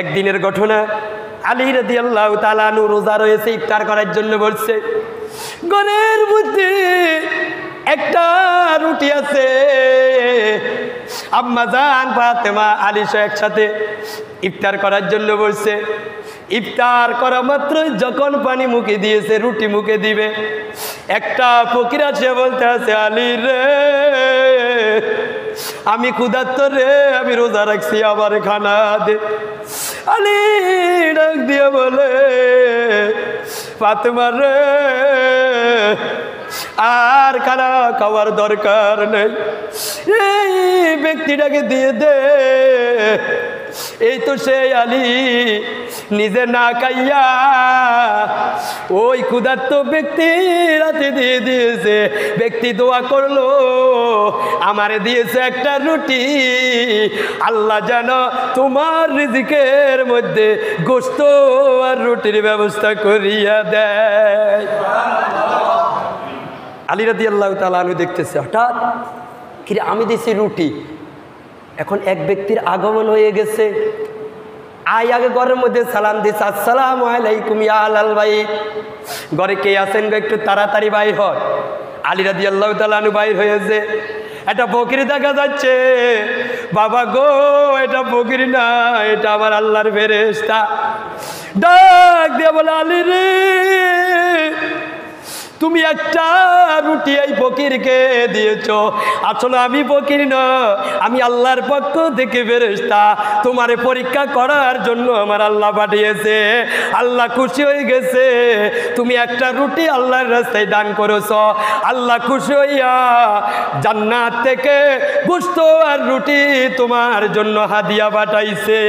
একদিনের ঘটনা, আলী রাদিয়াল্লাহু তাআলা আনহু রোজা রয়েছে, ইফতার করার জন্য বলছে। ঘরের মধ্যে একটা রুটি আছে, আম্মা জান ফাতেমা আলী সহ একসাথে ইফতার করার জন্য বলছে। ইফতার করা মাত্রই যখন পানি মুখে দিয়েছে, রুটি মুখে দিবে, একটা ফকির আসে বলতে আছে, আলী রে আমি ক্ষুধার্ত রে, আমি রোজা রাখছি, আমার খানা দে। আলী ডাক দিয়ে বলে, ফাতেমা রে আর খানা খাওয়ার দরকার নেই, এই ব্যক্তিটাকে দিয়ে দে। এই তো সেই আলী নিজে না খাইয়া ওই ক্ষুধার্ত ব্যক্তির হাতে দিয়ে দিয়েছে। ব্যক্তি দোয়া করলো, আমারে দিয়েছে একটা রুটি, আল্লাহ যেন তোমার রিজিকের মধ্যে গোশত আর রুটির ব্যবস্থা করিয়া দেয়। আলী রাদিয়াল্লাহু তাআলা আনহু দেখতেছে, হঠাৎ কিরে আমি দিছি রুটি, এখন এক ব্যক্তির আগমন হয়ে গেছে। আগে ঘরের মধ্যে সালাম দিচ্ছে, আসসালামু আলাইকুম ইয়া আহলাল বাইত, ঘরে কে আছেন গো, একটু তাড়াতাড়ি বাইর হন। আলী রাদিয়াল্লাহু তাআলা আনহু বাইর হয়েছে। একটা ফকির দেখা যাচ্ছে, বাবা গো এটা ফকির না, এটা আমার আল্লাহর ফেরেশতা। ডাক দিয়ে বলে, আলী রে তুমি একটা রুটি এই ফকিরকে দিয়েছ, আসলে আমি ফকির না, আমি আল্লাহর পক্ষ থেকে ফেরেশতা, তোমারে পরীক্ষা করার জন্য আমার আল্লাহ পাঠিয়েছে। আল্লাহ খুশি হয়ে গেছে, তুমি একটা রুটি আল্লাহর রাস্তায় দান করেছ, আল্লাহ খুশি হইয়া জান্নাত থেকে গোশত আর রুটি তোমার জন্য হাদিয়া পাঠাইছে।